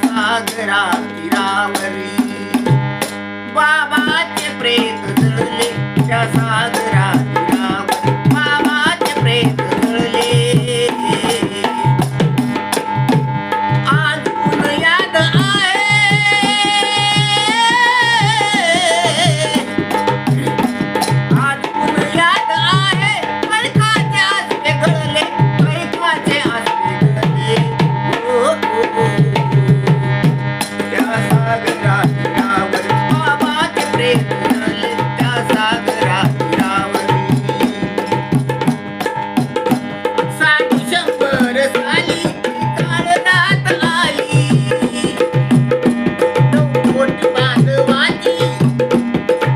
सागरा तीरावरी बाबाचे प्रेत जळले, त्या सागरा तीरावरी बाबाचे प्रेत जळले. अजून याद आहे, अजून याद आहे, कळकाचे आसरे गळले, कळकाचे आसरे गळले. ओ, ओ, ओ. त्या सागरा तीरावरी बाबाचे प्रेत जळले, त्या सागरा तीरावरी. 60-100 साली काळरात आली, नवखोट बांधवाची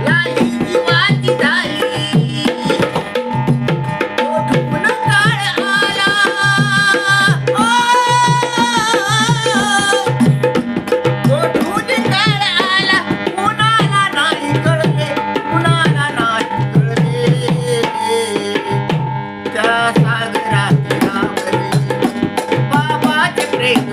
लाली जीवाची झाली. ओढून काळ आला, ओढून काळ आला, कुणाला नाही कळले, कुणाला नाही कळले. त्या सागरा तीरावरी बाबाचे प्रेत